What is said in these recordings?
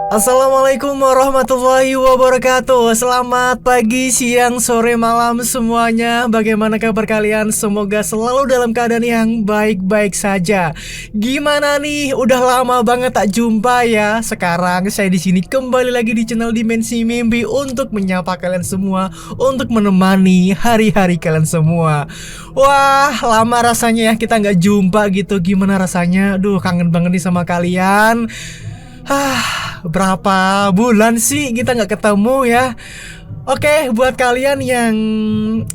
Assalamualaikum warahmatullahi wabarakatuh. Selamat pagi, siang, sore, malam semuanya. Bagaimana kabar kalian? Semoga selalu dalam keadaan yang baik-baik saja. Gimana nih? Udah lama banget tak jumpa ya. Sekarang saya di sini kembali lagi di channel Dimensi Mimpi untuk menyapa kalian semua, untuk menemani hari-hari kalian semua. Wah, lama rasanya ya kita nggak jumpa gitu. Gimana rasanya? Duh, kangen banget nih sama kalian. Berapa bulan sih kita nggak ketemu ya. Oke, buat kalian yang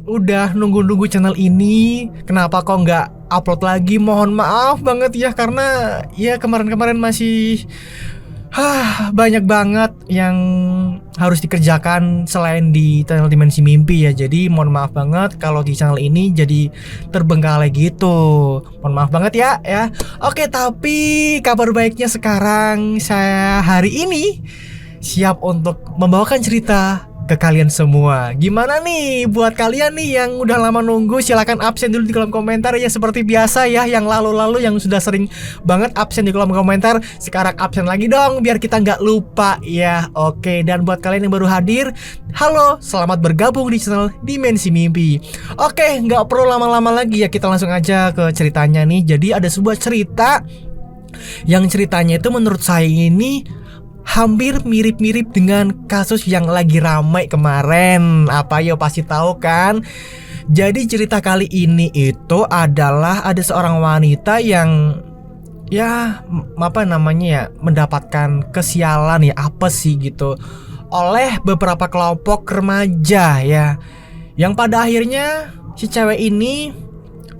udah nunggu-nunggu channel ini, kenapa kok nggak upload lagi? Mohon maaf banget ya, karena ya kemarin-kemarin masih banyak banget yang harus dikerjakan selain di channel Dimensi Mimpi ya. Jadi mohon maaf banget kalau di channel ini jadi terbengkalai gitu. Mohon maaf banget ya. Oke, tapi kabar baiknya sekarang saya hari ini siap untuk membawakan cerita ke kalian semua. Gimana nih buat kalian nih yang udah lama nunggu? Silahkan absen dulu di kolom komentar ya, seperti biasa ya. Yang lalu-lalu yang sudah sering banget absen di kolom komentar, sekarang absen lagi dong biar kita nggak lupa ya. Oke, dan buat kalian yang baru hadir, halo, selamat bergabung di channel Dimensi Mimpi. Oke, nggak perlu lama-lama lagi ya, kita langsung aja ke ceritanya nih. Jadi ada sebuah cerita yang ceritanya itu menurut saya ini hampir mirip-mirip dengan kasus yang lagi ramai kemarin. Apa yo, pasti tahu kan? Jadi cerita kali ini itu adalah ada seorang wanita yang mendapatkan kesialan ya, apa sih gitu, oleh beberapa kelompok remaja ya. Yang pada akhirnya si cewek ini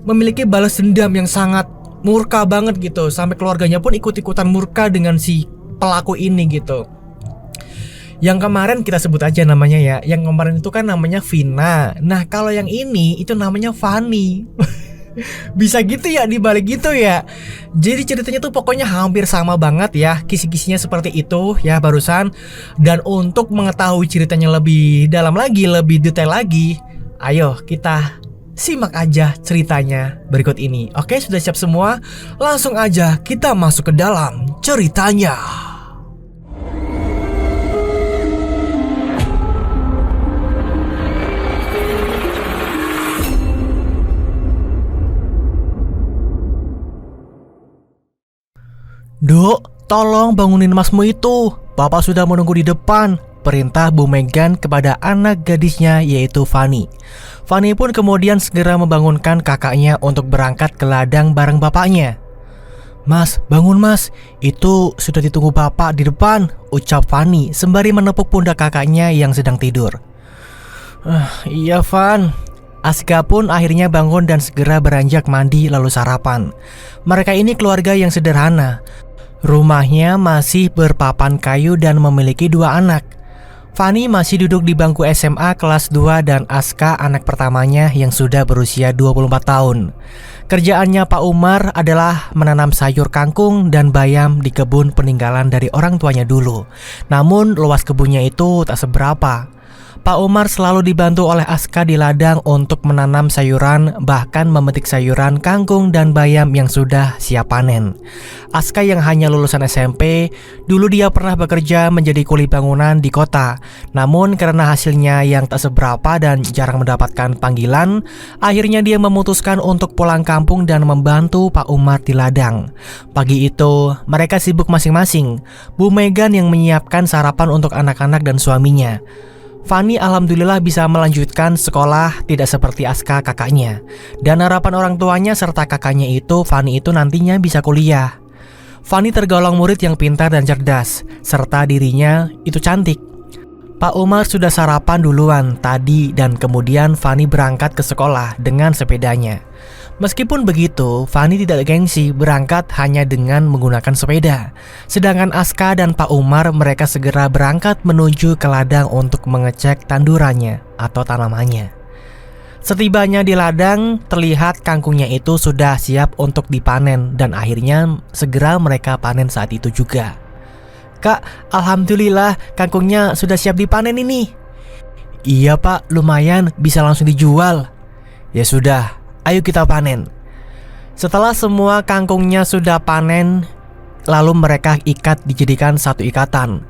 memiliki balas dendam yang sangat murka banget gitu. Sampai keluarganya pun ikut-ikutan murka dengan si pelaku ini gitu. Yang kemarin kita sebut aja namanya ya. Yang kemarin itu kan namanya Vina. Nah, kalau yang ini itu namanya Fanny. Bisa gitu ya, dibalik gitu ya. Jadi ceritanya tuh pokoknya hampir sama banget ya. Kisi-kisinya seperti itu ya barusan. Dan untuk mengetahui ceritanya lebih dalam lagi, lebih detail lagi, ayo kita simak aja ceritanya berikut ini. Oke, sudah siap semua? Langsung aja kita masuk ke dalam ceritanya. Dok, tolong bangunin masmu itu. Bapak sudah menunggu di depan. Perintah Bu Megan kepada anak gadisnya yaitu Fanny. Fanny pun kemudian segera membangunkan kakaknya untuk berangkat ke ladang bareng bapaknya. Mas, bangun mas, itu sudah ditunggu bapak di depan, ucap Fanny sembari menepuk pundak kakaknya yang sedang tidur. Iya Van. Aska pun akhirnya bangun dan segera beranjak mandi lalu sarapan. Mereka ini keluarga yang sederhana. Rumahnya masih berpapan kayu dan memiliki 2 anak. Fanny masih duduk di bangku SMA kelas 2 dan Aska anak pertamanya yang sudah berusia 24 tahun. Kerjaannya Pak Umar adalah menanam sayur kangkung dan bayam di kebun peninggalan dari orang tuanya dulu. Namun luas kebunnya itu tak seberapa. Pak Umar selalu dibantu oleh Aska di ladang untuk menanam sayuran, bahkan memetik sayuran kangkung dan bayam yang sudah siap panen. Aska yang hanya lulusan SMP, dulu dia pernah bekerja menjadi kuli bangunan di kota. Namun karena hasilnya yang tak seberapa dan jarang mendapatkan panggilan, akhirnya dia memutuskan untuk pulang kampung dan membantu Pak Umar di ladang. Pagi itu, mereka sibuk masing-masing. Bu Megan yang menyiapkan sarapan untuk anak-anak dan suaminya. Fanny alhamdulillah bisa melanjutkan sekolah tidak seperti Aska kakaknya. Dan harapan orang tuanya serta kakaknya itu Fanny itu nantinya bisa kuliah. Fanny tergolong murid yang pintar dan cerdas, serta dirinya itu cantik. Pak Umar sudah sarapan duluan tadi dan kemudian Fanny berangkat ke sekolah dengan sepedanya. Meskipun begitu, Fanny tidak gengsi berangkat hanya dengan menggunakan sepeda. Sedangkan Aska dan Pak Umar mereka segera berangkat menuju ke ladang untuk mengecek tandurannya atau tanamannya. Setibanya di ladang, terlihat kangkungnya itu sudah siap untuk dipanen dan akhirnya segera mereka panen saat itu juga. Kak, alhamdulillah kangkungnya sudah siap dipanen ini. Iya pak, lumayan bisa langsung dijual. Ya sudah, ayo kita panen. Setelah semua kangkungnya sudah panen, lalu mereka ikat dijadikan satu ikatan.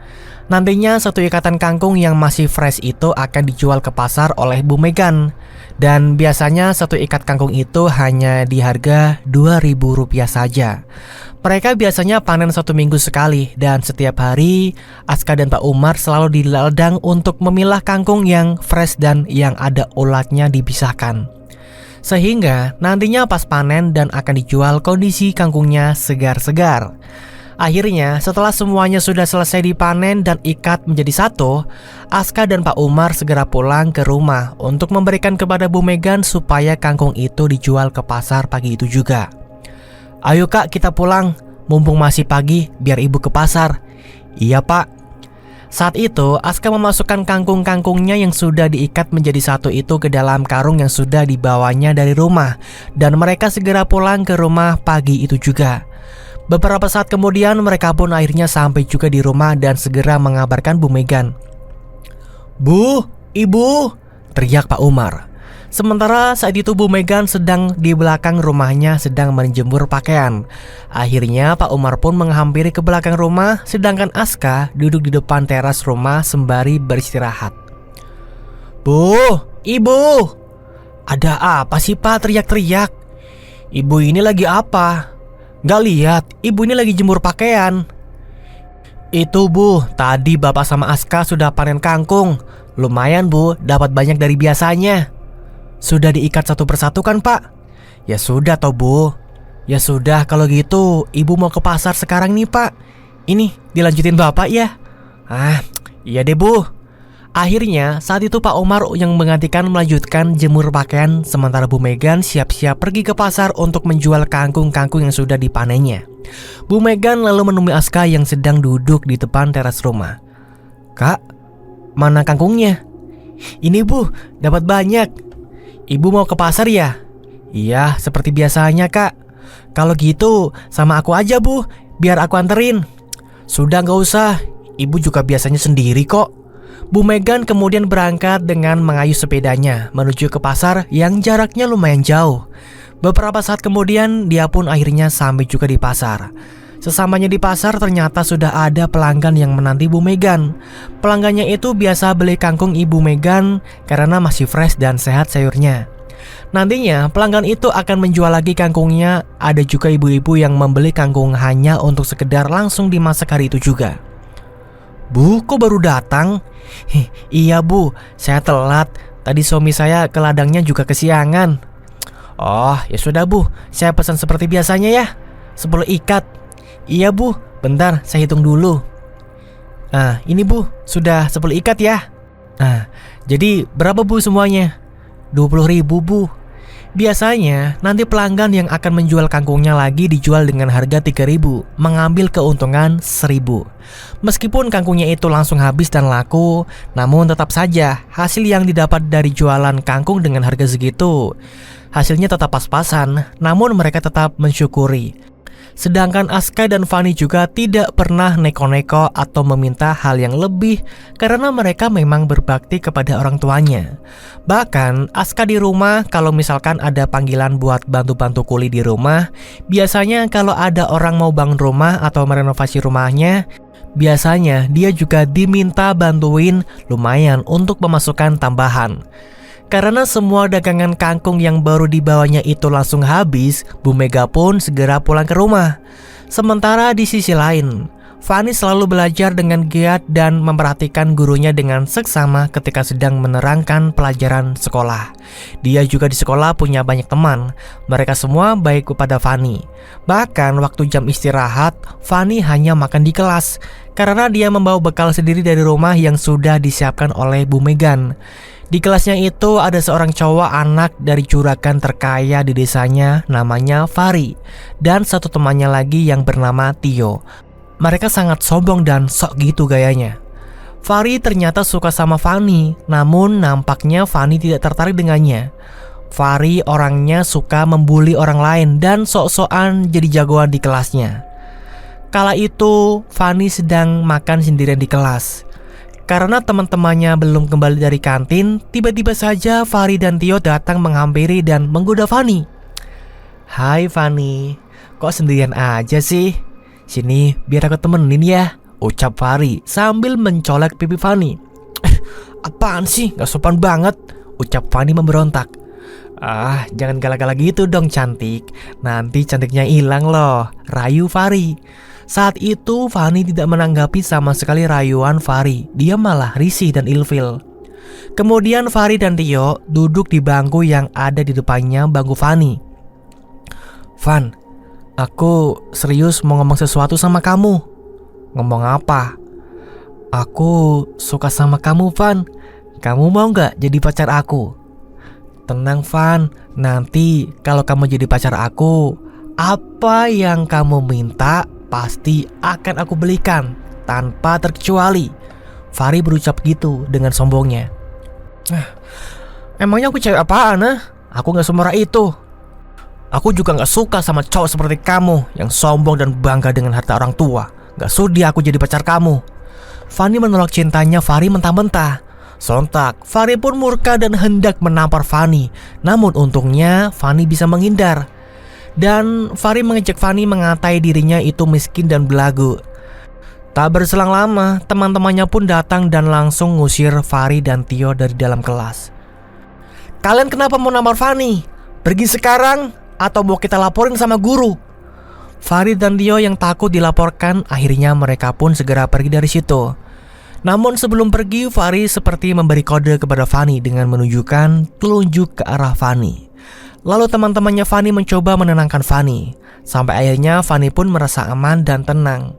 Nantinya satu ikatan kangkung yang masih fresh itu akan dijual ke pasar oleh Bu Megan. Dan biasanya satu ikat kangkung itu hanya di harga Rp2.000 saja. Mereka biasanya panen 1 minggu sekali, dan setiap hari Aska dan Pak Umar selalu di ladang untuk memilah kangkung yang fresh dan yang ada ulatnya dipisahkan. Sehingga nantinya pas panen dan akan dijual kondisi kangkungnya segar-segar. Akhirnya setelah semuanya sudah selesai dipanen dan ikat menjadi satu, Aska dan Pak Umar segera pulang ke rumah untuk memberikan kepada Bu Megan supaya kangkung itu dijual ke pasar pagi itu juga. "Ayo kak, kita pulang, mumpung masih pagi biar ibu ke pasar." "Iya pak." Saat itu Aska memasukkan kangkung-kangkungnya yang sudah diikat menjadi satu itu ke dalam karung yang sudah dibawanya dari rumah, dan mereka segera pulang ke rumah pagi itu juga. Beberapa saat kemudian mereka pun akhirnya sampai juga di rumah dan segera mengabarkan Bu Megan. "Bu, ibu!" teriak Pak Umar. Sementara saat itu Bu Megan sedang di belakang rumahnya sedang menjemur pakaian. Akhirnya Pak Umar pun menghampiri ke belakang rumah, sedangkan Aska duduk di depan teras rumah sembari beristirahat. "Bu, ibu!" "Ada apa sih pak teriak-teriak? Ibu ini lagi apa? Gak lihat, ibu ini lagi jemur pakaian." "Itu bu, tadi bapak sama Aska sudah panen kangkung. Lumayan bu, dapat banyak dari biasanya." "Sudah diikat satu persatu kan pak?" "Ya sudah toh bu." "Ya sudah kalau gitu, ibu mau ke pasar sekarang nih pak. Ini dilanjutin bapak ya." "Ah, iya deh bu." Akhirnya saat itu Pak Umar yang menggantikan melanjutkan jemur pakaian, sementara Bu Megan siap-siap pergi ke pasar untuk menjual kangkung-kangkung yang sudah dipanennya. Bu Megan lalu menemui Aska yang sedang duduk di depan teras rumah. "Kak, mana kangkungnya?" "Ini bu, dapat banyak." "Ibu mau ke pasar ya?" "Iya, seperti biasanya kak." "Kalau gitu sama aku aja bu, biar aku anterin." "Sudah gak usah, ibu juga biasanya sendiri kok." Bu Megan kemudian berangkat dengan mengayuh sepedanya menuju ke pasar yang jaraknya lumayan jauh. Beberapa saat kemudian dia pun akhirnya sampai juga di pasar. Sesamanya di pasar ternyata sudah ada pelanggan yang menanti Bu Megan. Pelanggannya itu biasa beli kangkung Ibu Megan karena masih fresh dan sehat sayurnya. Nantinya pelanggan itu akan menjual lagi kangkungnya. Ada juga ibu-ibu yang membeli kangkung hanya untuk sekedar langsung dimasak hari itu juga. "Bu, kok baru datang?" "Iya bu, saya telat. Tadi suami saya ke ladangnya juga kesiangan." "Oh ya sudah bu, saya pesan seperti biasanya ya, 10 ikat." "Iya bu, bentar saya hitung dulu." "Nah ini bu, sudah 10 ikat ya." "Nah jadi berapa bu semuanya?" 20.000 bu." Biasanya nanti pelanggan yang akan menjual kangkungnya lagi dijual dengan harga 3.000, mengambil keuntungan 1.000. Meskipun kangkungnya itu langsung habis dan laku, namun tetap saja hasil yang didapat dari jualan kangkung dengan harga segitu, hasilnya tetap pas-pasan, namun mereka tetap mensyukuri. Sedangkan Aska dan Fani juga tidak pernah neko-neko atau meminta hal yang lebih karena mereka memang berbakti kepada orang tuanya. Bahkan Aska di rumah kalau misalkan ada panggilan buat bantu-bantu kuli di rumah, biasanya kalau ada orang mau bangun rumah atau merenovasi rumahnya, biasanya dia juga diminta bantuin lumayan untuk pemasukan tambahan. Karena semua dagangan kangkung yang baru dibawanya itu langsung habis, Bu Mega pun segera pulang ke rumah. Sementara di sisi lain, Fani selalu belajar dengan giat dan memperhatikan gurunya dengan seksama ketika sedang menerangkan pelajaran sekolah. Dia juga di sekolah punya banyak teman. Mereka semua baik kepada Fani. Bahkan waktu jam istirahat, Fani hanya makan di kelas karena dia membawa bekal sendiri dari rumah yang sudah disiapkan oleh Bu Megan. Di kelasnya itu ada seorang cowok anak dari juragan terkaya di desanya, namanya Fari, dan satu temannya lagi yang bernama Tio. Mereka sangat sombong dan sok gitu gayanya. Fari ternyata suka sama Fani, namun nampaknya Fani tidak tertarik dengannya. Fari orangnya suka membuli orang lain dan sok-sokan jadi jagoan di kelasnya. Kala itu Fani sedang makan sendirian di kelas. Karena teman-temannya belum kembali dari kantin, tiba-tiba saja Fari dan Tio datang menghampiri dan menggoda Fani. "Hai Fani, kok sendirian aja sih? Sini biar aku temenin ya, ucap Fahri sambil mencolek pipi Fanny. Apaan sih, gak sopan banget, ucap Fanny memberontak. Ah, jangan galak-galak gitu dong cantik, nanti cantiknya hilang loh, rayu Fahri. Saat itu Fanny tidak menanggapi sama sekali rayuan Fahri, dia malah risih dan ilfil. Kemudian Fahri dan Tio duduk di bangku yang ada di depannya bangku Fanny. Van, aku serius mau ngomong sesuatu sama kamu. Ngomong apa? Aku suka sama kamu, Van. Kamu mau gak jadi pacar aku? Tenang, Van, nanti kalau kamu jadi pacar aku, apa yang kamu minta pasti akan aku belikan tanpa terkecuali. Fahri berucap gitu dengan sombongnya. Emangnya aku cewek apaan? Aku gak semurah itu. Aku juga gak suka sama cowok seperti kamu yang sombong dan bangga dengan harta orang tua. Gak sudi aku jadi pacar kamu. Fanny menolak cintanya Fahri mentah-mentah. Sontak Fahri pun murka dan hendak menampar Fanny. Namun untungnya Fanny bisa menghindar. Dan Fahri mengejek Fanny mengatai dirinya itu miskin dan belagu. Tak berselang lama, teman-temannya pun datang dan langsung ngusir Fahri dan Tio dari dalam kelas. Kalian kenapa mau nampar Fanny? Pergi sekarang atau mau kita laporin sama guru? Fahri dan Tio yang takut dilaporkan, akhirnya mereka pun segera pergi dari situ. Namun sebelum pergi, Fahri seperti memberi kode kepada Fanny dengan menunjukkan telunjuk ke arah Fanny. Lalu teman-temannya Fanny mencoba menenangkan Fanny. Sampai akhirnya Fanny pun merasa aman dan tenang.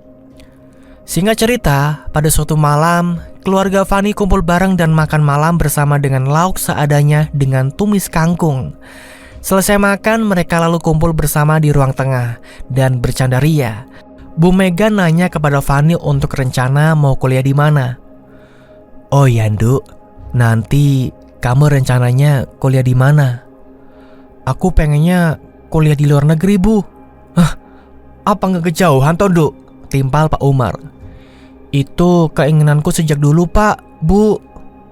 Singkat cerita, pada suatu malam, keluarga Fanny kumpul bareng dan makan malam bersama dengan lauk seadanya dengan tumis kangkung. Selesai makan, mereka lalu kumpul bersama di ruang tengah dan bercanda ria. Bu Mega nanya kepada Fanny untuk rencana mau kuliah di mana. Oh ya, Nduk, nanti kamu rencananya kuliah di mana? Aku pengennya kuliah di luar negeri, Bu. Hah, apa nggak kejauhan toh, Nduk? Timpal Pak Umar. Itu keinginanku sejak dulu, Pak, Bu,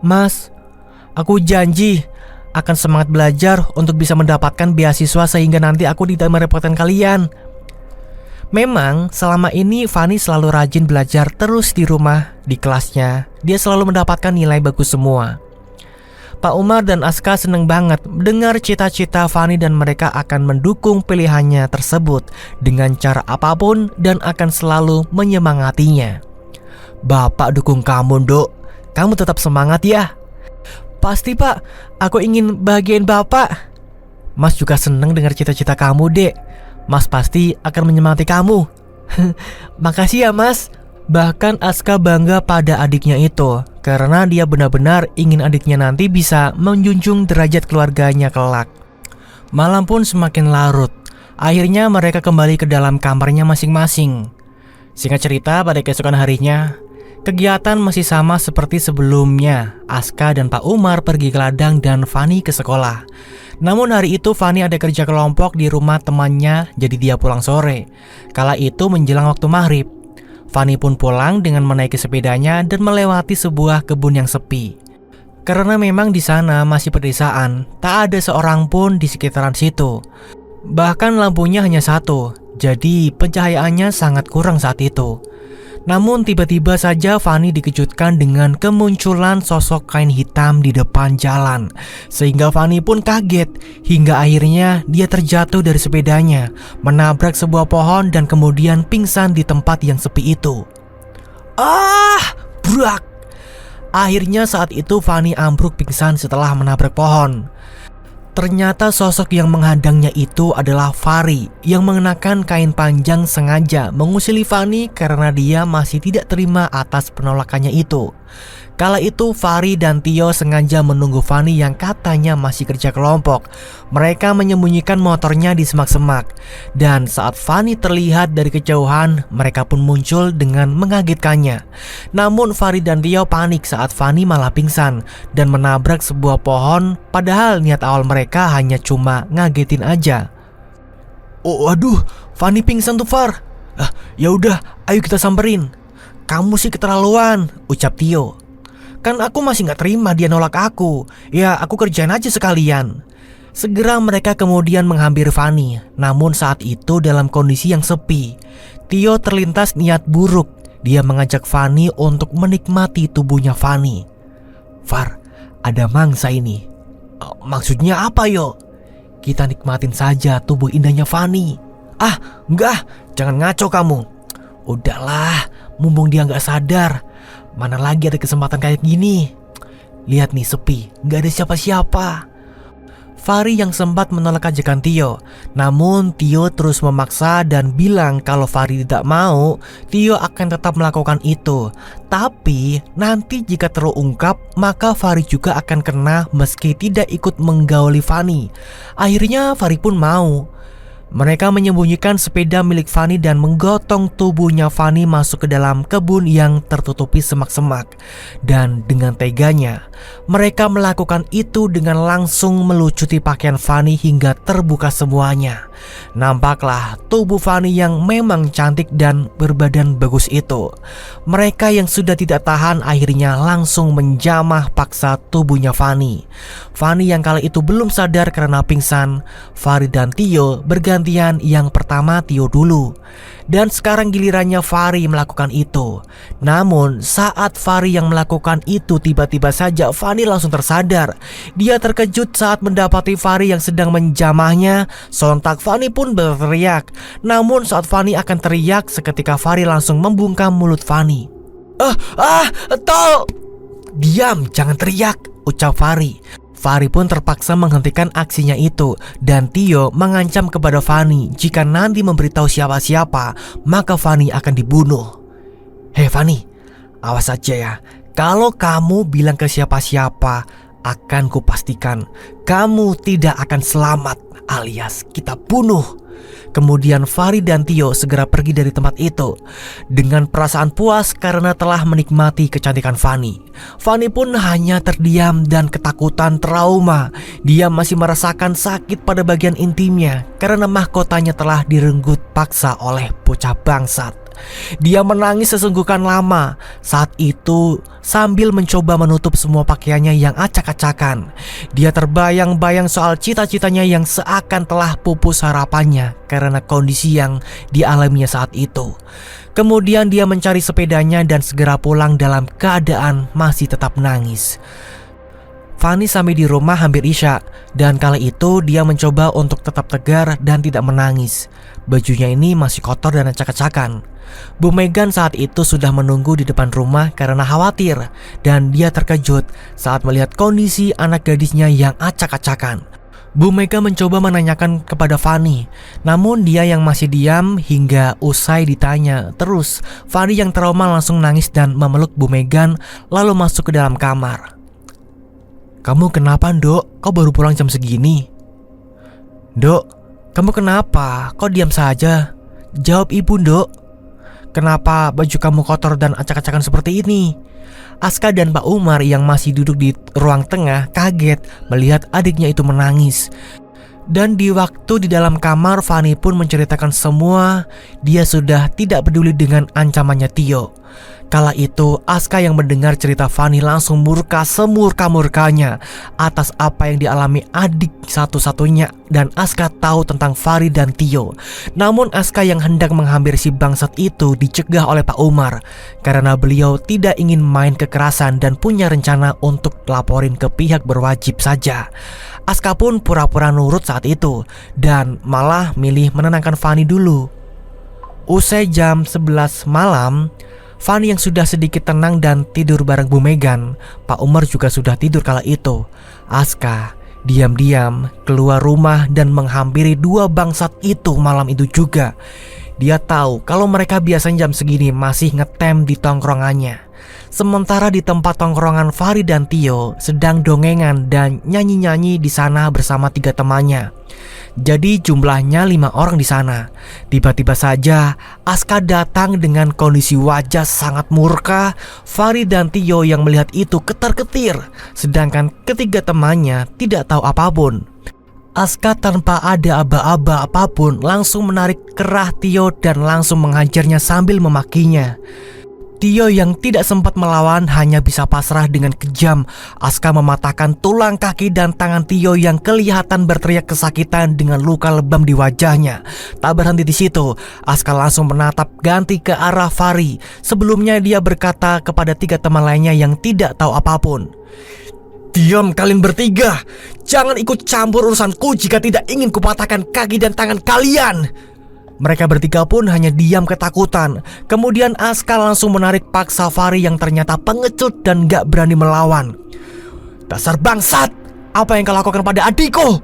Mas. Aku janji akan semangat belajar untuk bisa mendapatkan beasiswa sehingga nanti aku tidak merepotkan kalian. Memang selama ini Fanny selalu rajin belajar terus di rumah, di kelasnya. Dia selalu mendapatkan nilai bagus semua. Pak Umar dan Aska seneng banget mendengar cita-cita Fanny dan mereka akan mendukung pilihannya tersebut dengan cara apapun dan akan selalu menyemangatinya. Bapak dukung kamu, Dok. Kamu tetap semangat ya. Pasti, Pak. Aku ingin bahagiain Bapak. Mas juga seneng dengar cita-cita kamu, Dek. Mas pasti akan menyemangati kamu. Makasih ya, Mas. Bahkan Aska bangga pada adiknya itu karena dia benar-benar ingin adiknya nanti bisa menjunjung derajat keluarganya kelak. Malam pun semakin larut. Akhirnya mereka kembali ke dalam kamarnya masing-masing. Singkat cerita, pada keesokan harinya, kegiatan masih sama seperti sebelumnya. Aska dan Pak Umar pergi ke ladang dan Fanny ke sekolah. Namun hari itu Fanny ada kerja kelompok di rumah temannya, jadi dia pulang sore. Kala itu menjelang waktu maghrib. Fanny pun pulang dengan menaiki sepedanya dan melewati sebuah kebun yang sepi. Karena memang di sana masih pedesaan, tak ada seorang pun di sekitaran situ. Bahkan lampunya hanya satu, jadi pencahayaannya sangat kurang saat itu. Namun tiba-tiba saja Fanny dikejutkan dengan kemunculan sosok kain hitam di depan jalan. Sehingga Fanny pun kaget hingga akhirnya dia terjatuh dari sepedanya, menabrak sebuah pohon dan kemudian pingsan di tempat yang sepi itu. Brak! Akhirnya saat itu Fanny ambruk pingsan setelah menabrak pohon. Ternyata sosok yang menghadangnya itu adalah Fahri yang mengenakan kain panjang sengaja mengusili Fanny karena dia masih tidak terima atas penolakannya itu. Kala itu Fahri dan Tio sengaja menunggu Fanny yang katanya masih kerja kelompok. Mereka menyembunyikan motornya di semak-semak. Dan saat Fanny terlihat dari kejauhan, mereka pun muncul dengan mengagetkannya. Namun Fahri dan Tio panik saat Fanny malah pingsan dan menabrak sebuah pohon. Padahal niat awal mereka hanya cuma ngagetin aja. Oh aduh, Fanny pingsan tuh Far. Ya udah, ayo kita samperin. Kamu sih keterlaluan, ucap Tio. Kan aku masih gak terima dia nolak aku. Ya aku kerjain aja sekalian. Segera mereka kemudian menghampiri Fanny. Namun saat itu dalam kondisi yang sepi. Tio terlintas niat buruk. Dia mengajak Fanny untuk menikmati tubuhnya Fanny. "Far, ada mangsa ini." "Maksudnya apa yo?" "Kita nikmatin saja tubuh indahnya Fanny." "Ah, enggak, jangan ngaco kamu." "Udahlah, mumpung dia nggak sadar. Mana lagi ada kesempatan kayak gini. Lihat nih, sepi, nggak ada siapa-siapa." Fahri yang sempat menolak ajakan Tio. Namun Tio terus memaksa dan bilang kalau Fahri tidak mau, Tio akan tetap melakukan itu. Tapi nanti jika terungkap, maka Fahri juga akan kena meski tidak ikut menggauli Fanny. Akhirnya Fahri pun mau. Mereka menyembunyikan sepeda milik Fanny dan menggotong tubuhnya Fanny masuk ke dalam kebun yang tertutupi semak-semak. Dan dengan teganya, mereka melakukan itu dengan langsung melucuti pakaian Fanny hingga terbuka semuanya. Nampaklah tubuh Fanny yang memang cantik dan berbadan bagus itu. Mereka yang sudah tidak tahan akhirnya langsung menjamah paksa tubuhnya Fanny. Fanny yang kala itu belum sadar karena pingsan. Fahri dan Tio bergantian, yang pertama Tio dulu. Dan sekarang gilirannya Fahri melakukan itu. Namun saat Fahri yang melakukan itu, tiba-tiba saja Fanny langsung tersadar. Dia terkejut saat mendapati Fahri yang sedang menjamahnya. Sontak Fanny pun berteriak. Namun saat Fanny akan teriak, seketika Fahri langsung membungkam mulut Fanny. Tol!" "Diam, jangan teriak," ucap Fahri. Fahri pun terpaksa menghentikan aksinya itu. Dan Tio mengancam kepada Fanny jika nanti memberitahu siapa-siapa, maka Fanny akan dibunuh. "Hei Fanny, awas aja ya. Kalau kamu bilang ke siapa-siapa, akan kupastikan kamu tidak akan selamat, alias kita bunuh." Kemudian Fahri dan Tio segera pergi dari tempat itu dengan perasaan puas karena telah menikmati kecantikan Fanny. Fanny pun hanya terdiam dan ketakutan trauma. Dia masih merasakan sakit pada bagian intimnya karena mahkotanya telah direnggut paksa oleh bocah bangsat. Dia menangis sesungguhkan lama saat itu sambil mencoba menutup semua pakaiannya yang acak-acakan. Dia terbayang-bayang soal cita-citanya yang seakan telah pupus harapannya karena kondisi yang dialaminya saat itu. Kemudian dia mencari sepedanya dan segera pulang dalam keadaan masih tetap nangis. Fanny sampai di rumah hampir isya, dan kala itu dia mencoba untuk tetap tegar dan tidak menangis. Bajunya ini masih kotor dan acak-acakan. Bu Megan saat itu sudah menunggu di depan rumah karena khawatir, dan dia terkejut saat melihat kondisi anak gadisnya yang acak-acakan. Bu Mega mencoba menanyakan kepada Fanny, namun dia yang masih diam hingga usai ditanya. Terus Fanny yang trauma langsung nangis dan memeluk Bu Megan lalu masuk ke dalam kamar. "Kamu kenapa, Dok? Kok baru pulang jam segini?" "Dok, kamu kenapa? Kok diam saja? Jawab ibu, Dok. Kenapa baju kamu kotor dan acak-acakan seperti ini?" Aska dan Pak Umar yang masih duduk di ruang tengah kaget melihat adiknya itu menangis. Dan di waktu di dalam kamar, Fanny pun menceritakan semua. Dia sudah tidak peduli dengan ancamannya Tio. Kala itu Aska yang mendengar cerita Fanny langsung murka semurka-murkanya atas apa yang dialami adik satu-satunya, dan Aska tahu tentang Fahri dan Tio. Namun Aska yang hendak menghampiri si bangsat itu dicegah oleh Pak Umar karena beliau tidak ingin main kekerasan dan punya rencana untuk laporin ke pihak berwajib saja. Aska pun pura-pura nurut saat itu dan malah milih menenangkan Fanny dulu. Usai jam 11 malam, Fanny yang sudah sedikit tenang dan tidur bareng Bu Megan, Pak Umar juga sudah tidur kala itu. Aska diam-diam keluar rumah dan menghampiri dua bangsat itu malam itu juga. Dia tahu kalau mereka biasanya jam segini masih ngetem di tongkrongannya. Sementara di tempat tongkrongan, Fahri dan Tio sedang dongengan dan nyanyi-nyanyi di sana bersama 3 temannya. Jadi jumlahnya 5 orang di sana. Tiba-tiba saja Aska datang dengan kondisi wajah sangat murka. Fahri dan Tio yang melihat itu ketar-ketir, sedangkan ketiga temannya tidak tahu apapun. Aska tanpa ada aba-aba apapun langsung menarik kerah Tio dan langsung menghajarnya sambil memakinya. Tio yang tidak sempat melawan hanya bisa pasrah dengan kejam. Aska mematahkan tulang kaki dan tangan Tio yang kelihatan berteriak kesakitan dengan luka lebam di wajahnya. Tak berhenti di situ, Aska langsung menatap ganti ke arah Fahri. Sebelumnya dia berkata kepada 3 teman lainnya yang tidak tahu apapun. "Diam kalian bertiga, jangan ikut campur urusanku jika tidak ingin kupatahkan kaki dan tangan kalian." Mereka bertiga pun hanya diam ketakutan. Kemudian Aska langsung menarik paksa Fahri yang ternyata pengecut dan gak berani melawan. "Dasar bangsat, apa yang kau lakukan pada adikku?"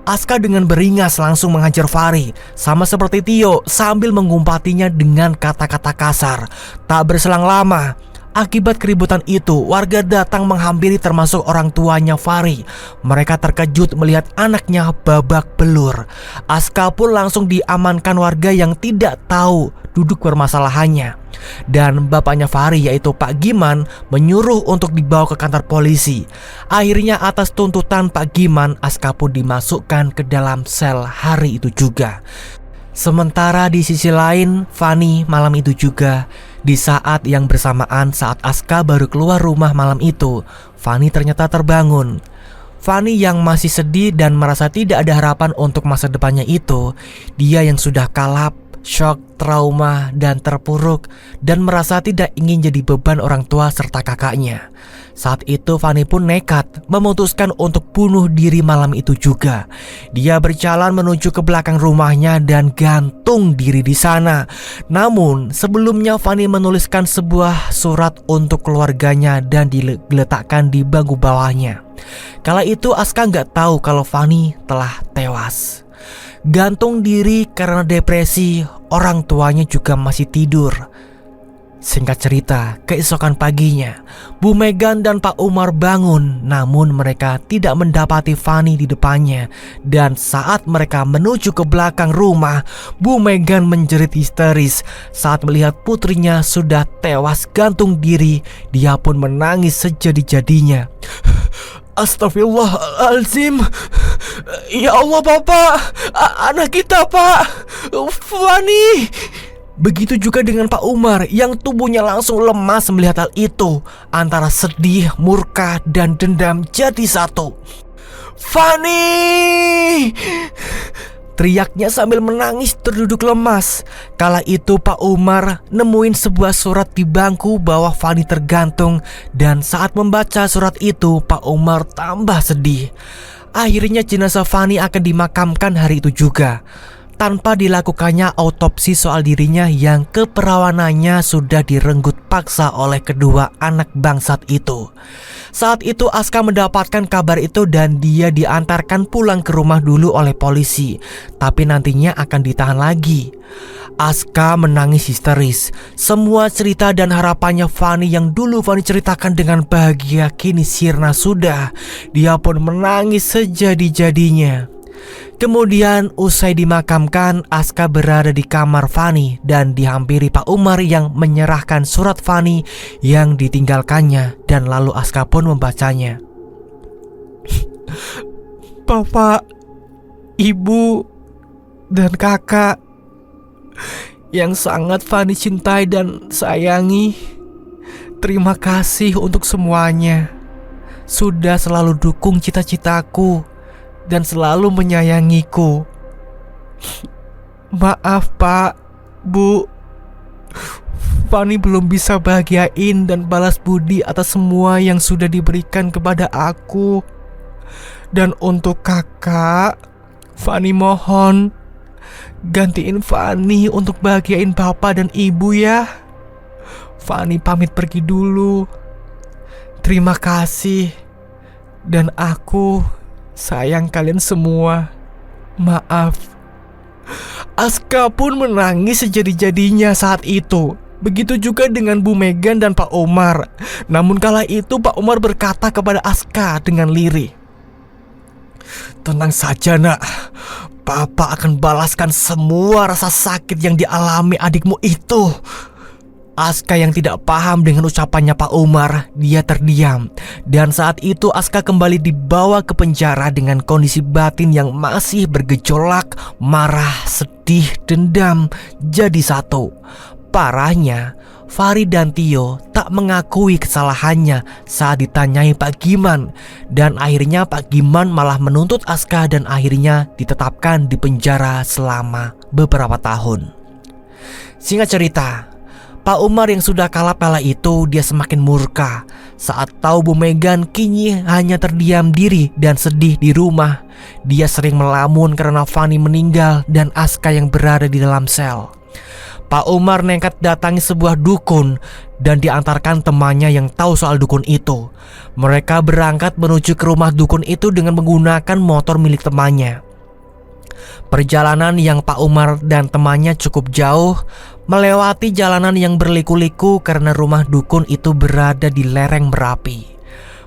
Aska dengan beringas langsung menghajar Fahri, sama seperti Tio, sambil mengumpatinya dengan kata-kata kasar. Tak berselang lama, akibat keributan itu, warga datang menghampiri termasuk orang tuanya Fahri. Mereka terkejut melihat anaknya babak belur. Aska pun langsung diamankan warga yang tidak tahu duduk permasalahannya. Dan bapaknya Fahri yaitu Pak Giman menyuruh untuk dibawa ke kantor polisi. Akhirnya atas tuntutan Pak Giman, Aska pun dimasukkan ke dalam sel hari itu juga. Sementara di sisi lain, Fani malam itu juga, di saat yang bersamaan saat Aska baru keluar rumah malam itu, Fani ternyata terbangun. Fani yang masih sedih dan merasa tidak ada harapan untuk masa depannya itu, dia yang sudah kalap, shock, trauma, dan terpuruk, dan merasa tidak ingin jadi beban orang tua serta kakaknya. Saat itu Fani pun nekat memutuskan untuk bunuh diri malam itu juga. Dia berjalan menuju ke belakang rumahnya dan gantung diri di sana. Namun sebelumnya Fani menuliskan sebuah surat untuk keluarganya dan diletakkan di bangku bawahnya. Kala itu Aska nggak tahu kalau Fani telah tewas. Gantung diri karena depresi, orang tuanya juga masih tidur. Singkat cerita, keesokan paginya, Bu Megan dan Pak Umar bangun, namun mereka tidak mendapati Fani di depannya. Dan saat mereka menuju ke belakang rumah, Bu Megan menjerit histeris saat melihat putrinya sudah tewas gantung diri. Dia pun menangis sejadi-jadinya. "Astagfirullahaladzim. Ya Allah Bapak, anak kita Pak, Fani." Begitu juga dengan Pak Umar yang tubuhnya langsung lemas melihat hal itu. Antara sedih, murka, dan dendam jadi satu. "Fani!" teriaknya sambil menangis terduduk lemas. Kala itu Pak Umar nemuin sebuah surat di bangku bawah Fani tergantung. Dan saat membaca surat itu, Pak Umar tambah sedih. Akhirnya jenazah Fani akan dimakamkan hari itu juga, tanpa dilakukannya autopsi soal dirinya yang keperawanannya sudah direnggut paksa oleh kedua anak bangsat itu. Saat itu Aska mendapatkan kabar itu dan dia diantarkan pulang ke rumah dulu oleh polisi, tapi nantinya akan ditahan lagi. Aska menangis histeris. Semua cerita dan harapannya Fani yang dulu Fani ceritakan dengan bahagia kini sirna sudah. Dia pun menangis sejadi-jadinya. Kemudian usai dimakamkan, Aska berada di kamar Fani dan dihampiri Pak Umar yang menyerahkan surat Fani yang ditinggalkannya, dan lalu Aska pun membacanya. "Bapak, Ibu, dan kakak yang sangat Fani cintai dan sayangi, terima kasih untuk semuanya. Sudah selalu dukung cita-citaku dan selalu menyayangiku. Maaf Pak, Bu, Fani belum bisa bahagiain dan balas budi atas semua yang sudah diberikan kepada aku. Dan untuk kakak, Fani mohon gantiin Fani untuk bahagiain Bapak dan Ibu ya. Fani pamit pergi dulu. Terima kasih. Dan aku sayang kalian semua. Maaf." Aska pun menangis sejadi-jadinya saat itu. Begitu juga dengan Bu Megan dan Pak Umar. Namun kala itu Pak Umar berkata kepada Aska dengan lirih, "Tenang saja nak, Papa akan balaskan semua rasa sakit yang dialami adikmu itu." Aska yang tidak paham dengan ucapannya Pak Umar, dia terdiam. Dan saat itu Aska kembali dibawa ke penjara dengan kondisi batin yang masih bergejolak, marah, sedih, dendam jadi satu. Parahnya, Fahri dan Tio tak mengakui kesalahannya saat ditanyai Pak Giman, dan akhirnya Pak Giman malah menuntut Aska dan akhirnya ditetapkan di penjara selama beberapa tahun. Singkat cerita, Pak Umar yang sudah kalap kala itu dia semakin murka saat tahu Bu Megan kini hanya terdiam diri dan sedih di rumah. Dia sering melamun karena Fanny meninggal dan Aska yang berada di dalam sel. Pak Umar nekat datangi sebuah dukun dan diantarkan temannya yang tahu soal dukun itu. Mereka berangkat menuju ke rumah dukun itu dengan menggunakan motor milik temannya. Perjalanan yang Pak Umar dan temannya cukup jauh, melewati jalanan yang berliku-liku karena rumah dukun itu berada di lereng Merapi.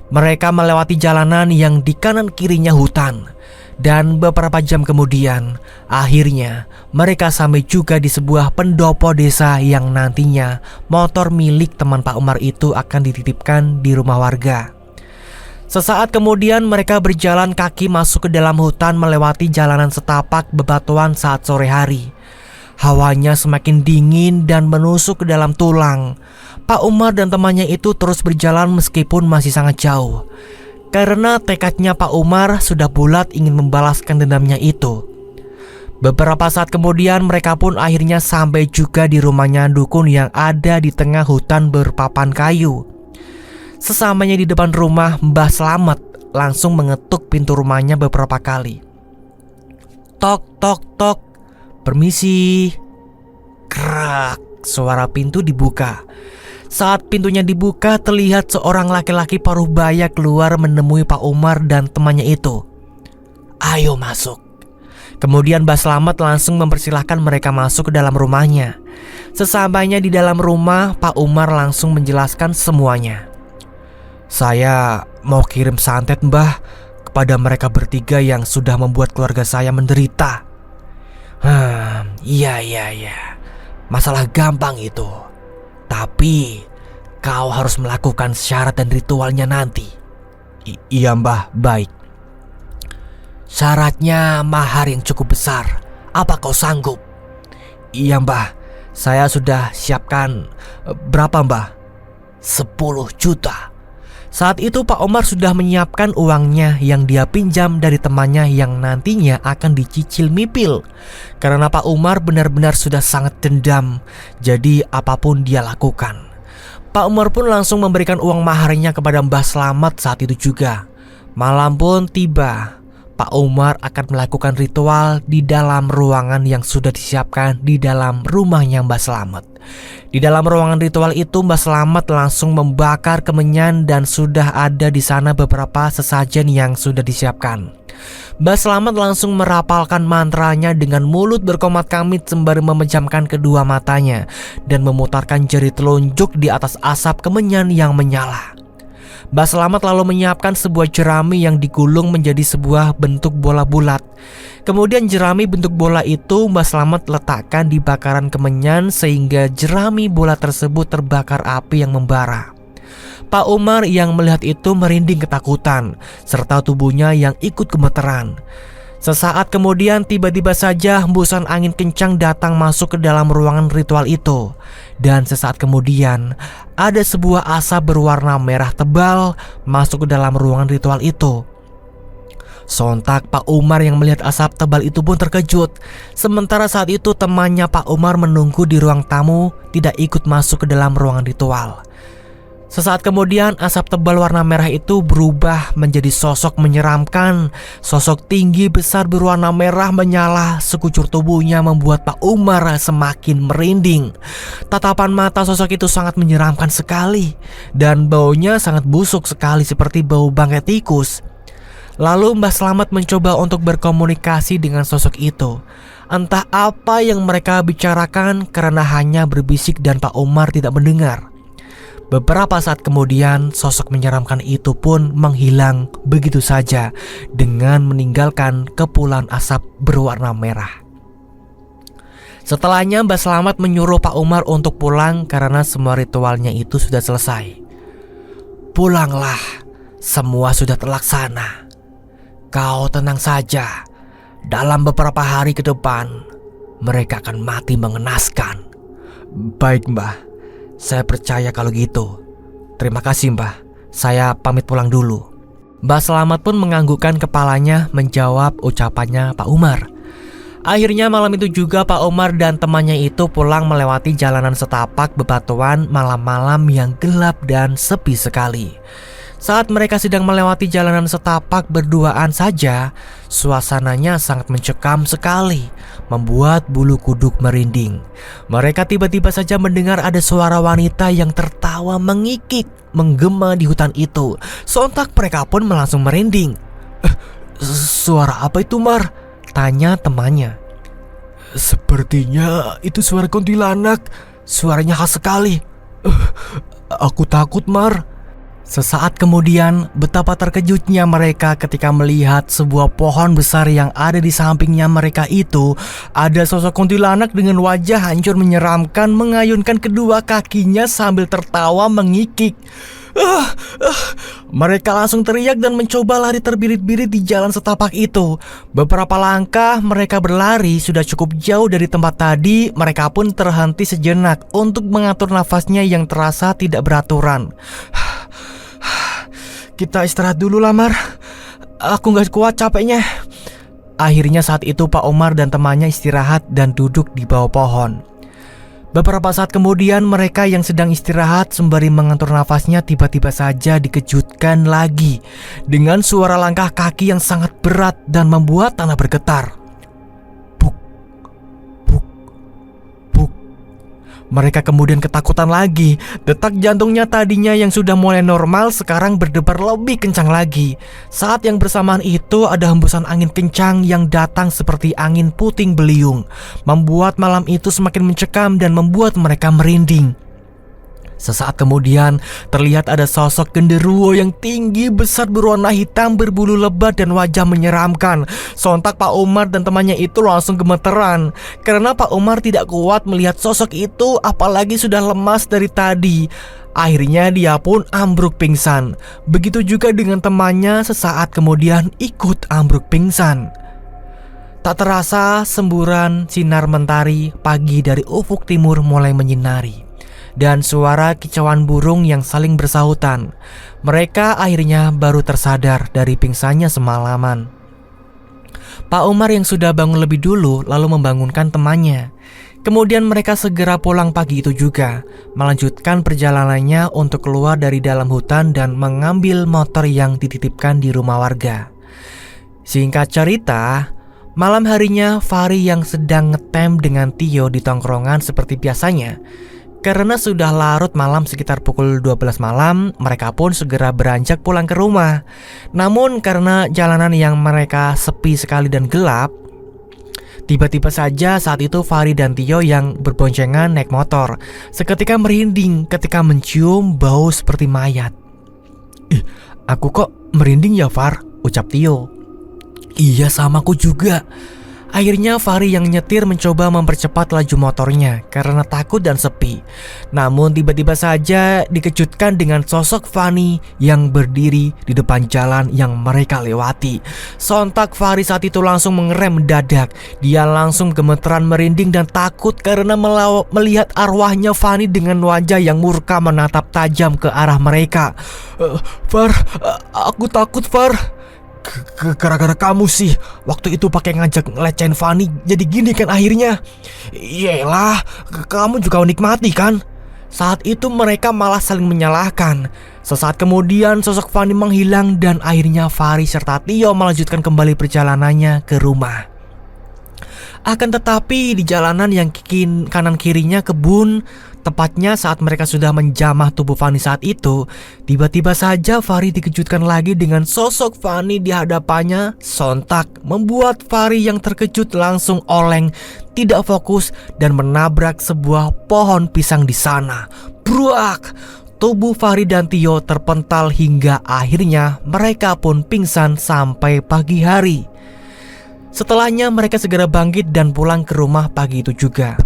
Mereka melewati jalanan yang di kanan kirinya hutan. Dan beberapa jam kemudian, akhirnya mereka sampai juga di sebuah pendopo desa yang nantinya motor milik teman Pak Umar itu akan dititipkan di rumah warga. Sesaat kemudian mereka berjalan kaki masuk ke dalam hutan melewati jalanan setapak bebatuan saat sore hari. Hawanya semakin dingin dan menusuk ke dalam tulang. Pak Umar dan temannya itu terus berjalan meskipun masih sangat jauh. Karena tekadnya Pak Umar sudah bulat ingin membalaskan dendamnya itu. Beberapa saat kemudian mereka pun akhirnya sampai juga di rumahnya dukun yang ada di tengah hutan berpapan kayu. Sesamanya di depan rumah, Mbah Slamet langsung mengetuk pintu rumahnya beberapa kali. Tok tok tok, permisi. Krak, suara pintu dibuka. Saat pintunya dibuka, terlihat seorang laki-laki paruh baya keluar menemui Pak Umar dan temannya itu. Ayo masuk. Kemudian Mbah Slamet langsung mempersilahkan mereka masuk ke dalam rumahnya. Sesampainya di dalam rumah, Pak Umar langsung menjelaskan semuanya. Saya mau kirim santet Mbah kepada mereka bertiga yang sudah membuat keluarga saya menderita. Iya. Masalah gampang itu. Tapi kau harus melakukan syarat dan ritualnya nanti. Iya Mbah, baik. Syaratnya mahar yang cukup besar. Apa kau sanggup? Iya Mbah, saya sudah siapkan. Berapa Mbah? 10 juta. Saat itu Pak Umar sudah menyiapkan uangnya yang dia pinjam dari temannya yang nantinya akan dicicil mipil. Karena Pak Umar benar-benar sudah sangat dendam, jadi apapun dia lakukan. Pak Umar pun langsung memberikan uang maharnya kepada Mbah Slamet saat itu juga. Malam pun tiba. Pak Umar akan melakukan ritual di dalam ruangan yang sudah disiapkan di dalam rumahnya Mbah Slamet. Di dalam ruangan ritual itu Mbah Slamet langsung membakar kemenyan dan sudah ada di sana beberapa sesajen yang sudah disiapkan. Mbah Slamet langsung merapalkan mantranya dengan mulut berkomat kamit sembari memejamkan kedua matanya dan memutarkan jari telunjuk di atas asap kemenyan yang menyala. Mbah Slamet lalu menyiapkan sebuah jerami yang digulung menjadi sebuah bentuk bola bulat. Kemudian jerami bentuk bola itu Mbah Slamet letakkan di bakaran kemenyan sehingga jerami bola tersebut terbakar api yang membara. Pak Umar yang melihat itu merinding ketakutan serta tubuhnya yang ikut gemeteran. Sesaat kemudian tiba-tiba saja hembusan angin kencang datang masuk ke dalam ruangan ritual itu. Dan sesaat kemudian ada sebuah asap berwarna merah tebal masuk ke dalam ruangan ritual itu. Sontak Pak Umar yang melihat asap tebal itu pun terkejut. Sementara saat itu temannya Pak Umar menunggu di ruang tamu tidak ikut masuk ke dalam ruangan ritual. Sesaat kemudian asap tebal warna merah itu berubah menjadi sosok menyeramkan. Sosok tinggi besar berwarna merah menyala. Sekucur tubuhnya membuat Pak Umar semakin merinding. Tatapan mata sosok itu sangat menyeramkan sekali. Dan baunya sangat busuk sekali seperti bau bangkai tikus. Lalu Mbah Slamet mencoba untuk berkomunikasi dengan sosok itu. Entah apa yang mereka bicarakan karena hanya berbisik dan Pak Umar tidak mendengar. Beberapa saat kemudian sosok menyeramkan itu pun menghilang begitu saja dengan meninggalkan kepulan asap berwarna merah. Setelahnya Mbah Slamet menyuruh Pak Umar untuk pulang karena semua ritualnya itu sudah selesai. Pulanglah, semua sudah terlaksana. Kau tenang saja, dalam beberapa hari ke depan mereka akan mati mengenaskan. Baik Mbah, Saya percaya kalau gitu. Terima kasih Mbah. Saya pamit pulang dulu. Mbah Selamat pun menganggukkan kepalanya menjawab ucapannya Pak Umar. Akhirnya malam itu juga Pak Umar dan temannya itu pulang melewati jalanan setapak bebatuan malam-malam yang gelap dan sepi sekali. Saat mereka sedang melewati jalanan setapak berduaan saja, suasananya sangat mencekam sekali, membuat bulu kuduk merinding. Mereka tiba-tiba saja mendengar ada suara wanita yang tertawa mengikik, menggema di hutan itu. Sontak mereka pun langsung merinding. Suara apa itu, Mar? Tanya temannya. Sepertinya itu suara kuntilanak. Suaranya khas sekali. Aku takut, Mar. Sesaat kemudian, betapa terkejutnya mereka ketika melihat sebuah pohon besar yang ada di sampingnya mereka itu. Ada sosok kuntilanak dengan wajah hancur menyeramkan mengayunkan kedua kakinya sambil tertawa mengikik. Mereka langsung teriak dan mencoba lari terbirit-birit di jalan setapak itu. Beberapa langkah mereka berlari sudah cukup jauh dari tempat tadi. Mereka pun terhenti sejenak untuk mengatur nafasnya yang terasa tidak beraturan. Kita istirahat dulu lah, Mar. Aku gak kuat capeknya. Akhirnya saat itu Pak Umar dan temannya istirahat dan duduk di bawah pohon. Beberapa saat kemudian mereka yang sedang istirahat sembari mengatur nafasnya tiba-tiba saja dikejutkan lagi dengan suara langkah kaki yang sangat berat dan membuat tanah bergetar. Puk, puk, puk. Mereka kemudian ketakutan lagi. Detak jantungnya tadinya yang sudah mulai normal sekarang berdebar lebih kencang lagi. Saat yang bersamaan itu ada hembusan angin kencang yang datang seperti angin puting beliung, membuat malam itu semakin mencekam dan membuat mereka merinding. Sesaat kemudian terlihat ada sosok genderuwo yang tinggi besar berwarna hitam berbulu lebat dan wajah menyeramkan. Sontak Pak Umar dan temannya itu langsung gemeteran karena Pak Umar tidak kuat melihat sosok itu, apalagi sudah lemas dari tadi. Akhirnya dia pun ambruk pingsan. Begitu juga dengan temannya sesaat kemudian ikut ambruk pingsan. Tak terasa semburan sinar mentari pagi dari ufuk timur mulai menyinari dan suara kicauan burung yang saling bersahutan. Mereka akhirnya baru tersadar dari pingsannya semalaman. Pak Umar yang sudah bangun lebih dulu lalu membangunkan temannya. Kemudian mereka segera pulang pagi itu juga, melanjutkan perjalanannya untuk keluar dari dalam hutan dan mengambil motor yang dititipkan di rumah warga. Singkat cerita, malam harinya Fahri yang sedang ngetem dengan Tio di tongkrongan seperti biasanya. Karena sudah larut malam sekitar pukul 12 malam, mereka pun segera beranjak pulang ke rumah. Namun karena jalanan yang mereka sepi sekali dan gelap, tiba-tiba saja saat itu Fahri dan Tio yang berboncengan naik motor seketika merinding ketika mencium bau seperti mayat. Aku kok merinding ya, Far? Ucap Tio. Iya, sama aku juga. Akhirnya Fahri yang nyetir mencoba mempercepat laju motornya karena takut dan sepi. Namun tiba-tiba saja dikejutkan dengan sosok Fani yang berdiri di depan jalan yang mereka lewati. Sontak Fahri saat itu langsung mengerem mendadak. Dia langsung gemeteran merinding dan takut karena melihat arwahnya Fani dengan wajah yang murka menatap tajam ke arah mereka. Far, aku takut, Far. Gara-gara kamu sih. Waktu itu pakai ngajak ngelecehin Fani, jadi gini kan akhirnya. Iyalah, kamu juga menikmati kan. Saat itu mereka malah saling menyalahkan. Sesaat kemudian sosok Fani menghilang dan akhirnya Fahri serta Tio melanjutkan kembali perjalanannya ke rumah. Akan tetapi di jalanan yang kanan kirinya kebun, tepatnya saat mereka sudah menjamah tubuh Fani saat itu, tiba-tiba saja Fahri dikejutkan lagi dengan sosok Fani di hadapannya. Sontak membuat Fahri yang terkejut langsung oleng, tidak fokus dan menabrak sebuah pohon pisang di sana. Bruak! Tubuh Fahri dan Tio terpental hingga akhirnya mereka pun pingsan sampai pagi hari. Setelahnya mereka segera bangkit dan pulang ke rumah pagi itu juga.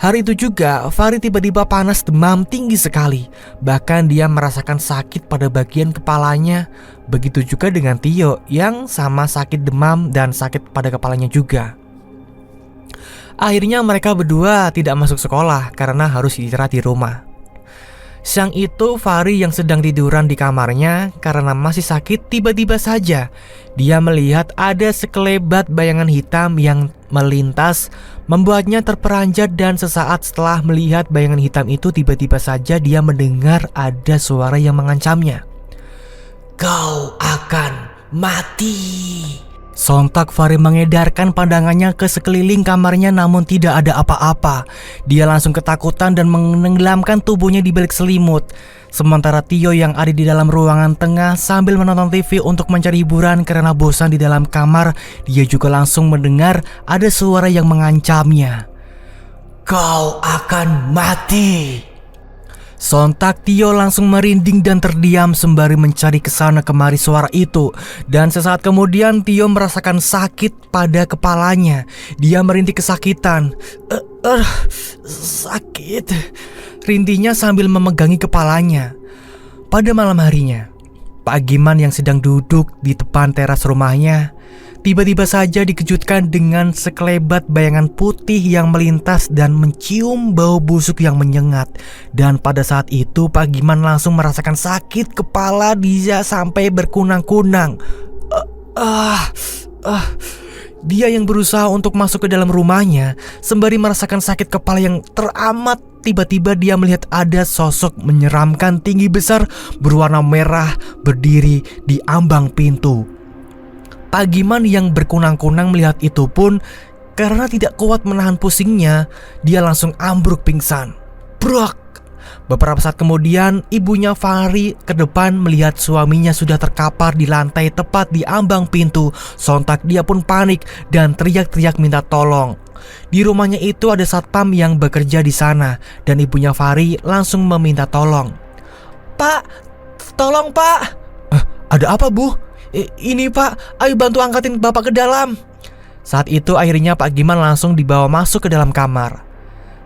Hari itu juga Fahri tiba-tiba panas demam tinggi sekali. Bahkan dia merasakan sakit pada bagian kepalanya. Begitu juga dengan Tio yang sama sakit demam dan sakit pada kepalanya juga. Akhirnya mereka berdua tidak masuk sekolah karena harus istirahat di rumah. Siang itu Fahri yang sedang tiduran di kamarnya karena masih sakit, tiba-tiba saja dia melihat ada sekelebat bayangan hitam yang melintas, membuatnya terperanjat, dan sesaat setelah melihat bayangan hitam itu tiba-tiba saja dia mendengar ada suara yang mengancamnya. "Kau akan mati." Sontak Fahri mengedarkan pandangannya ke sekeliling kamarnya, namun tidak ada apa-apa. Dia langsung ketakutan dan menenggelamkan tubuhnya di balik selimut. Sementara Tio yang ada di dalam ruangan tengah sambil menonton TV untuk mencari hiburan karena bosan di dalam kamar, dia juga langsung mendengar ada suara yang mengancamnya. "Kau akan mati." Sontak Tio langsung merinding dan terdiam sembari mencari kesana kemari suara itu. Dan sesaat kemudian Tio merasakan sakit pada kepalanya. Dia merintih kesakitan. Sakit, rintihnya sambil memegangi kepalanya. Pada malam harinya, Pak Giman yang sedang duduk di depan teras rumahnya tiba-tiba saja dikejutkan dengan sekelebat bayangan putih yang melintas dan mencium bau busuk yang menyengat. Dan pada saat itu Pak Giman langsung merasakan sakit kepala, dia sampai berkunang-kunang. Dia yang berusaha untuk masuk ke dalam rumahnya sembari merasakan sakit kepala yang teramat. Tiba-tiba dia melihat ada sosok menyeramkan tinggi besar berwarna merah berdiri di ambang pintu. Pak Giman yang berkunang-kunang melihat itu pun karena tidak kuat menahan pusingnya, dia langsung ambruk pingsan. Brak! Beberapa saat kemudian ibunya Fahri ke depan melihat suaminya sudah terkapar di lantai tepat di ambang pintu. Sontak dia pun panik dan teriak-teriak minta tolong. Di rumahnya itu ada satpam yang bekerja di sana dan ibunya Fahri langsung meminta tolong. "Pak, tolong Pak." "Ada apa Bu?" "Ini Pak, ayo bantu angkatin Bapak ke dalam." Saat itu akhirnya Pak Giman langsung dibawa masuk ke dalam kamar.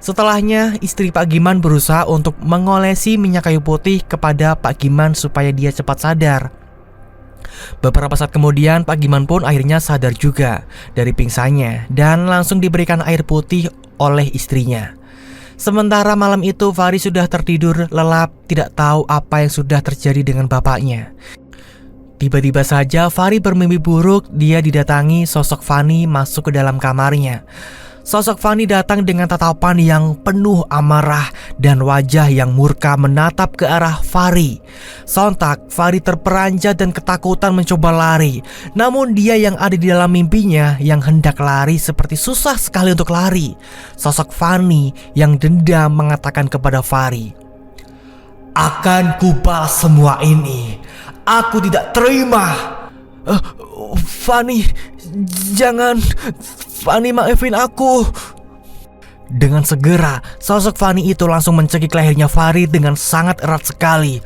Setelahnya istri Pak Giman berusaha untuk mengolesi minyak kayu putih kepada Pak Giman supaya dia cepat sadar. Beberapa saat kemudian Pak Giman pun akhirnya sadar juga dari pingsannya dan langsung diberikan air putih oleh istrinya. Sementara malam itu Fahri sudah tertidur lelap, tidak tahu apa yang sudah terjadi dengan bapaknya. Tiba-tiba saja Fahri bermimpi buruk. Dia didatangi sosok Fani masuk ke dalam kamarnya. Sosok Fani datang dengan tatapan yang penuh amarah dan wajah yang murka menatap ke arah Fahri. Sontak Fahri terperanjat dan ketakutan mencoba lari. Namun dia yang ada di dalam mimpinya yang hendak lari seperti susah sekali untuk lari. Sosok Fani yang dendam mengatakan kepada Fahri, "Akan kubalas semua ini. Aku tidak terima." "Fani, jangan. Fani, maafin aku." Dengan segera sosok Fani itu langsung mencekik lehernya Fahri dengan sangat erat sekali.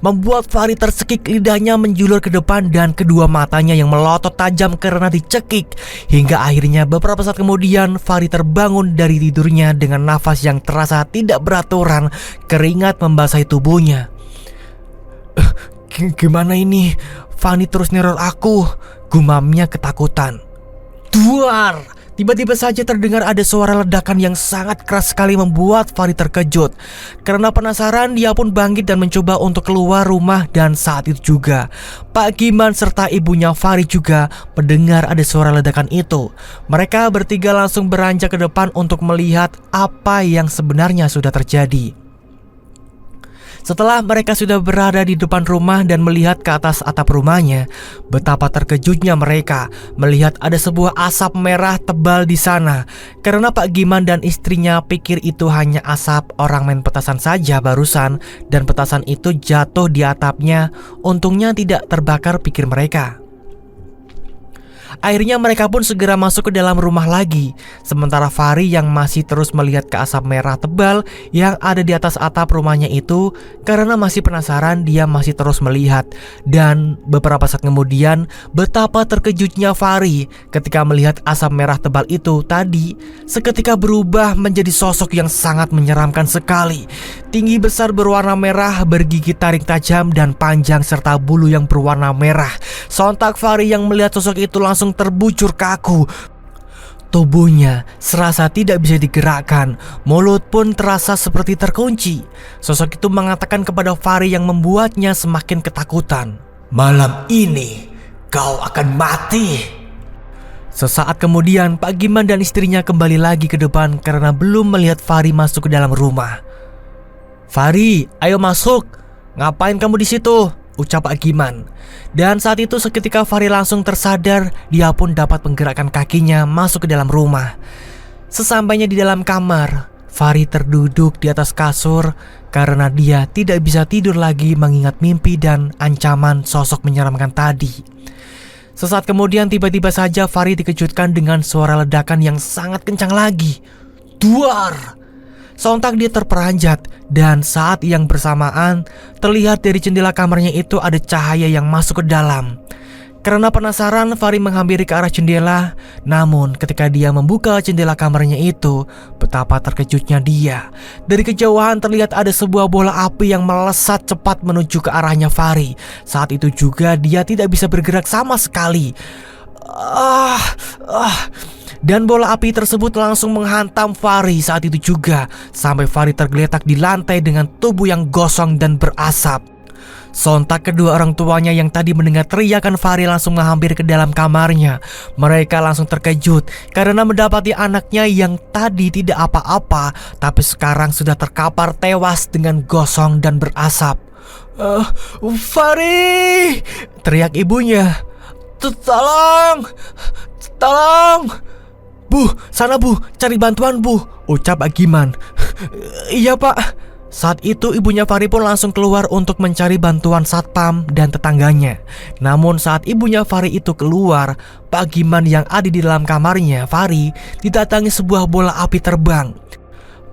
Membuat Fahri tercekik, lidahnya menjulur ke depan dan kedua matanya yang melotot tajam karena dicekik. Hingga akhirnya beberapa saat kemudian Fahri terbangun dari tidurnya dengan nafas yang terasa tidak beraturan. Keringat membasahi tubuhnya. Gimana ini? Fani terus neror aku, gumamnya ketakutan. Duar! Tiba-tiba saja terdengar ada suara ledakan yang sangat keras sekali membuat Fahri terkejut. Karena penasaran dia pun bangkit dan mencoba untuk keluar rumah. Dan saat itu juga Pak Giman serta ibunya Fahri juga mendengar ada suara ledakan itu. Mereka bertiga langsung beranjak ke depan untuk melihat apa yang sebenarnya sudah terjadi. Setelah mereka sudah berada di depan rumah dan melihat ke atas atap rumahnya, betapa terkejutnya mereka melihat ada sebuah asap merah tebal di sana. Karena Pak Giman dan istrinya pikir itu hanya asap orang main petasan saja barusan, dan petasan itu jatuh di atapnya. Untungnya tidak terbakar, pikir mereka. Akhirnya mereka pun segera masuk ke dalam rumah lagi. Sementara Fahri yang masih terus melihat ke asap merah tebal yang ada di atas atap rumahnya itu. Karena masih penasaran, dia masih terus melihat. Dan beberapa saat kemudian betapa terkejutnya Fahri ketika melihat asap merah tebal itu tadi seketika berubah menjadi sosok yang sangat menyeramkan sekali. Tinggi besar berwarna merah, bergigi taring tajam dan panjang serta bulu yang berwarna merah. Sontak Fahri yang melihat sosok itu langsung terbujur kaku. Tubuhnya serasa tidak bisa digerakkan, mulut pun terasa seperti terkunci. Sosok itu mengatakan kepada Fahri yang membuatnya semakin ketakutan. Malam ini kau akan mati. Sesaat kemudian Pak Giman dan istrinya kembali lagi ke depan karena belum melihat Fahri masuk ke dalam rumah. "Fahri, ayo masuk. Ngapain kamu di situ?" ucap Pak Giman. Dan saat itu seketika Fahri langsung tersadar. Dia pun dapat menggerakkan kakinya masuk ke dalam rumah. Sesampainya di dalam kamar, Fahri terduduk di atas kasur karena dia tidak bisa tidur lagi mengingat mimpi dan ancaman sosok menyeramkan tadi. Sesaat kemudian tiba-tiba saja Fahri dikejutkan dengan suara ledakan yang sangat kencang lagi. Duar! Sontak dia terperanjat dan saat yang bersamaan terlihat dari jendela kamarnya itu ada cahaya yang masuk ke dalam. Karena penasaran, Fahri menghampiri ke arah jendela. Namun ketika dia membuka jendela kamarnya itu, betapa terkejutnya dia. Dari kejauhan terlihat ada sebuah bola api yang melesat cepat menuju ke arahnya Fahri. Saat itu juga dia tidak bisa bergerak sama sekali. Dan bola api tersebut langsung menghantam Fahri saat itu juga, sampai Fahri tergeletak di lantai dengan tubuh yang gosong dan berasap. Sontak kedua orang tuanya yang tadi mendengar teriakan Fahri langsung menghampiri ke dalam kamarnya. Mereka langsung terkejut karena mendapati anaknya yang tadi tidak apa-apa, tapi sekarang sudah terkapar tewas dengan gosong dan berasap. "Fahri!" teriak ibunya. "Tolong! Tolong! Bu, sana bu, cari bantuan bu," ucap Agiman. "Iya pak." Saat itu ibunya Fahri pun langsung keluar untuk mencari bantuan satpam dan tetangganya. Namun saat ibunya Fahri itu keluar, Pak Giman yang ada di dalam kamarnya Fahri didatangi sebuah bola api terbang.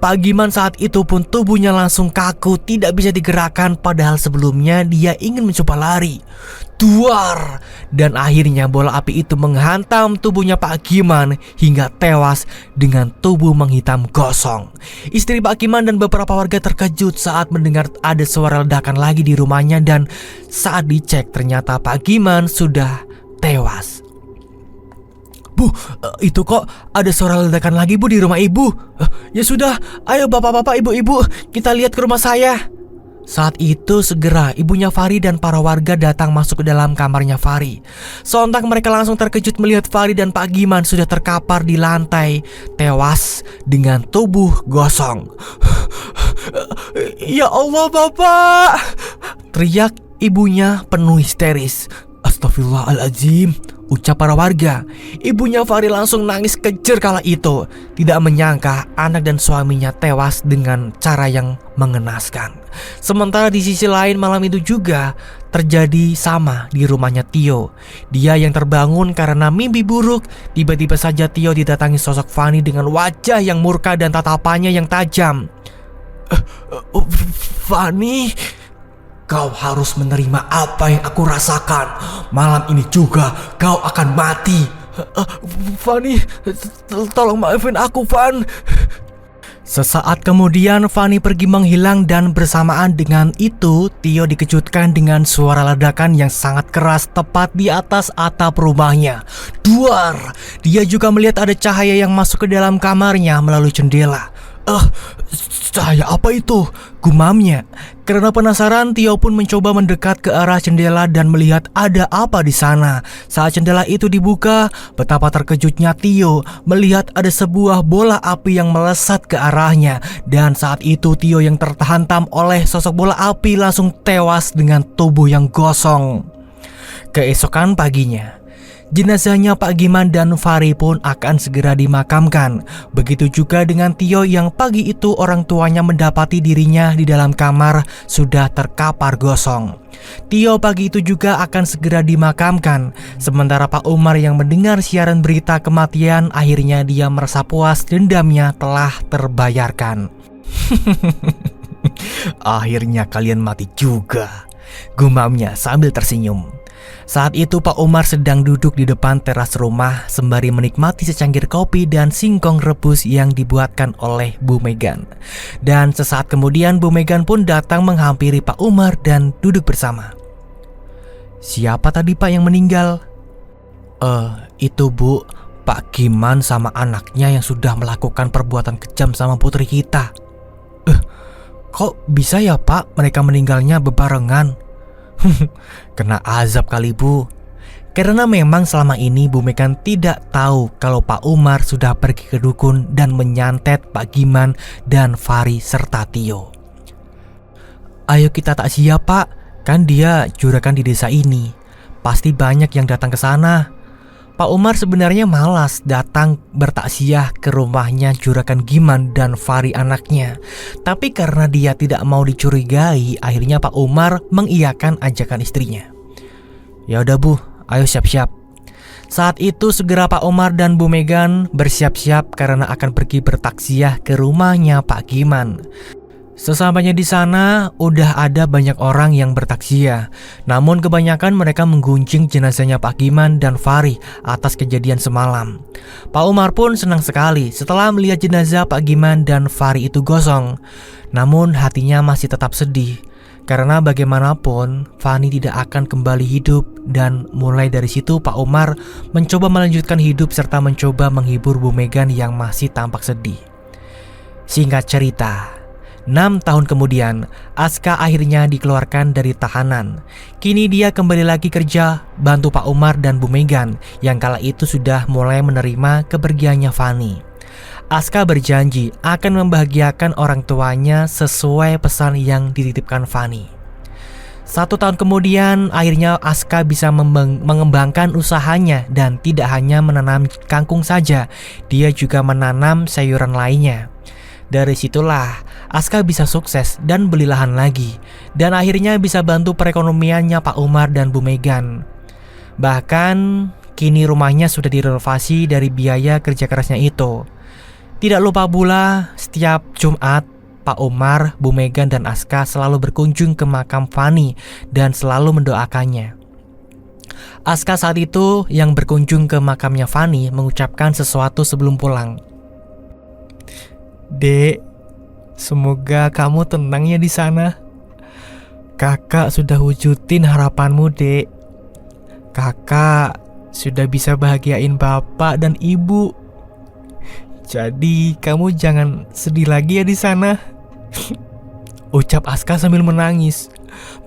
Pak Giman saat itu pun tubuhnya langsung kaku, tidak bisa digerakkan, padahal sebelumnya dia ingin mencoba lari. Duar! Dan akhirnya bola api itu menghantam tubuhnya Pak Giman hingga tewas dengan tubuh menghitam gosong. Istri Pak Giman dan beberapa warga terkejut saat mendengar ada suara ledakan lagi di rumahnya, dan saat dicek ternyata Pak Giman sudah tewas. "Bu, itu kok ada suara ledakan lagi bu di rumah ibu." "Ya sudah, ayo bapak-bapak, ibu-ibu, kita lihat ke rumah saya." Saat itu segera ibunya Fahri dan para warga datang masuk ke dalam kamarnya Fahri. Sontak mereka langsung terkejut melihat Fahri dan Pak Giman sudah terkapar di lantai, tewas dengan tubuh gosong. "Ya Allah bapak!" teriak ibunya penuh histeris. "Astagfirullahaladzim," ucap para warga. Ibunya Fahri langsung nangis kejer kala itu. Tidak menyangka anak dan suaminya tewas dengan cara yang mengenaskan. Sementara di sisi lain malam itu juga terjadi sama di rumahnya Tio. Dia yang terbangun karena mimpi buruk. Tiba-tiba saja Tio didatangi sosok Fani dengan wajah yang murka dan tatapannya yang tajam. Fani, kau harus menerima apa yang aku rasakan. Malam ini juga kau akan mati. Fani, tolong maafin aku, Fan. Sesaat kemudian Fani pergi menghilang dan bersamaan dengan itu Tio dikejutkan dengan suara ledakan yang sangat keras tepat di atas atap rumahnya. Duar! Dia juga melihat ada cahaya yang masuk ke dalam kamarnya melalui jendela. Cahaya apa itu?" gumamnya. Karena penasaran, Tio pun mencoba mendekat ke arah jendela dan melihat ada apa di sana. Saat jendela itu dibuka, betapa terkejutnya Tio melihat ada sebuah bola api yang melesat ke arahnya. Dan saat itu Tio yang terhantam oleh sosok bola api langsung tewas dengan tubuh yang gosong. Keesokan paginya, jenazahnya Pak Giman dan Fahri pun akan segera dimakamkan. Begitu juga dengan Tio yang pagi itu orang tuanya mendapati dirinya di dalam kamar sudah terkapar gosong. Tio pagi itu juga akan segera dimakamkan. Sementara Pak Umar yang mendengar siaran berita kematian, akhirnya dia merasa puas, dendamnya telah terbayarkan. "Akhirnya kalian mati juga," gumamnya sambil tersenyum. Saat itu Pak Umar sedang duduk di depan teras rumah sembari menikmati secangkir kopi dan singkong rebus yang dibuatkan oleh Bu Megan. Dan sesaat kemudian Bu Megan pun datang menghampiri Pak Umar dan duduk bersama. "Siapa tadi Pak yang meninggal?" Itu Bu, Pak Giman sama anaknya yang sudah melakukan perbuatan kejam sama putri kita. Kok bisa ya Pak mereka meninggalnya bebarengan? Kena azab kali Bu. Karena memang selama ini Bu Megan tidak tahu kalau Pak Umar sudah pergi ke dukun dan menyantet Pak Giman dan Fari serta Tio. Ayo kita takziah Pak, kan dia juragan di desa ini. Pasti banyak yang datang ke sana. Pak Umar sebenarnya malas datang bertakziah ke rumahnya juragan Giman dan Fari anaknya. Tapi karena dia tidak mau dicurigai, akhirnya Pak Umar mengiyakan ajakan istrinya. Ya udah Bu, ayo siap-siap. Saat itu segera Pak Umar dan Bu Megan bersiap-siap karena akan pergi bertakziah ke rumahnya Pak Giman. Sesampainya di sana, udah ada banyak orang yang bertakziah. Namun kebanyakan mereka menggunjing jenazahnya Pak Giman dan Fari atas kejadian semalam. Pak Umar pun senang sekali setelah melihat jenazah Pak Giman dan Fari itu gosong. Namun hatinya masih tetap sedih. Karena bagaimanapun Fani tidak akan kembali hidup. Dan mulai dari situ Pak Umar mencoba melanjutkan hidup serta mencoba menghibur Bu Megan yang masih tampak sedih. Singkat cerita, 6 tahun kemudian, Aska akhirnya dikeluarkan dari tahanan. Kini dia kembali lagi kerja, bantu Pak Umar dan Bu Megan yang kala itu sudah mulai menerima kepergiannya Fani. Aska berjanji akan membahagiakan orang tuanya sesuai pesan yang dititipkan Fani. 1 tahun kemudian, akhirnya Aska bisa mengembangkan usahanya dan tidak hanya menanam kangkung saja, dia juga menanam sayuran lainnya. Dari situlah Aska bisa sukses dan beli lahan lagi, dan akhirnya bisa bantu perekonomiannya Pak Umar dan Bu Megan. Bahkan kini rumahnya sudah direnovasi dari biaya kerja kerasnya itu. Tidak lupa pula setiap Jumat Pak Umar, Bu Megan dan Aska selalu berkunjung ke makam Fani dan selalu mendoakannya. Aska saat itu yang berkunjung ke makamnya Fani mengucapkan sesuatu sebelum pulang. Dek, semoga kamu tenang ya di sana. Kakak sudah wujudin harapanmu, Dek. Kakak sudah bisa bahagiain bapak dan ibu. Jadi kamu jangan sedih lagi ya di sana. Ucap Aska sambil menangis.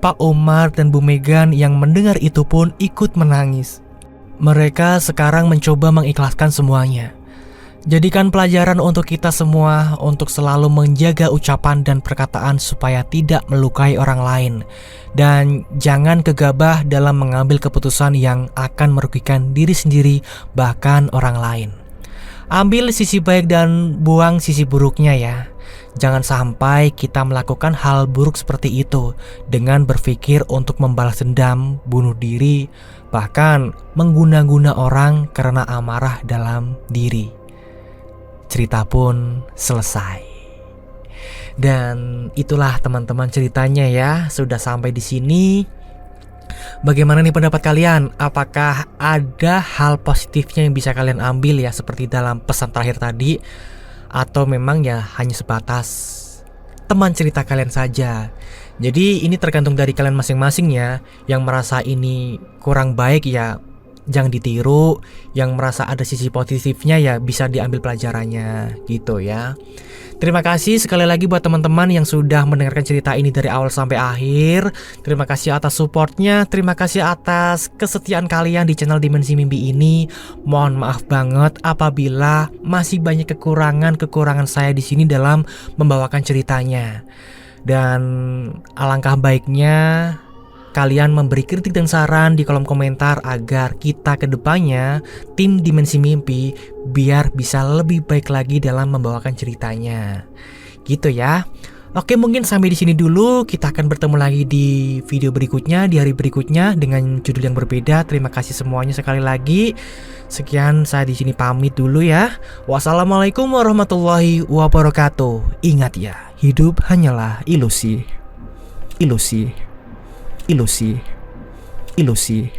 Pak Umar dan Bu Megan yang mendengar itu pun ikut menangis. Mereka sekarang mencoba mengikhlaskan semuanya. Jadikan pelajaran untuk kita semua untuk selalu menjaga ucapan dan perkataan supaya tidak melukai orang lain. Dan jangan gegabah dalam mengambil keputusan yang akan merugikan diri sendiri bahkan orang lain. Ambil sisi baik dan buang sisi buruknya ya. Jangan sampai kita melakukan hal buruk seperti itu dengan berpikir untuk membalas dendam, bunuh diri, bahkan mengguna-guna orang karena amarah dalam diri. Cerita pun selesai. Dan itulah teman-teman ceritanya ya. Sudah sampai di sini. Bagaimana nih pendapat kalian? Apakah ada hal positifnya yang bisa kalian ambil ya seperti dalam pesan terakhir tadi? Atau memang ya hanya sebatas teman cerita kalian saja? Jadi ini tergantung dari kalian masing-masing ya. Yang merasa ini kurang baik ya jangan ditiru, yang merasa ada sisi positifnya ya bisa diambil pelajarannya gitu ya. Terima kasih sekali lagi buat teman-teman yang sudah mendengarkan cerita ini dari awal sampai akhir. Terima kasih atas supportnya, terima kasih atas kesetiaan kalian di channel Dimensi Mimpi ini. Mohon maaf banget apabila masih banyak kekurangan saya di sini dalam membawakan ceritanya. Dan alangkah baiknya kalian memberi kritik dan saran di kolom komentar agar kita ke depannya tim Dimensi Mimpi biar bisa lebih baik lagi dalam membawakan ceritanya. Gitu ya. Oke, mungkin sampai di sini dulu. Kita akan bertemu lagi di video berikutnya, di hari berikutnya dengan judul yang berbeda. Terima kasih semuanya sekali lagi. Sekian, saya di sini pamit dulu ya. Wassalamualaikum warahmatullahi wabarakatuh. Ingat ya, hidup hanyalah ilusi. Ilusi. Ilusi.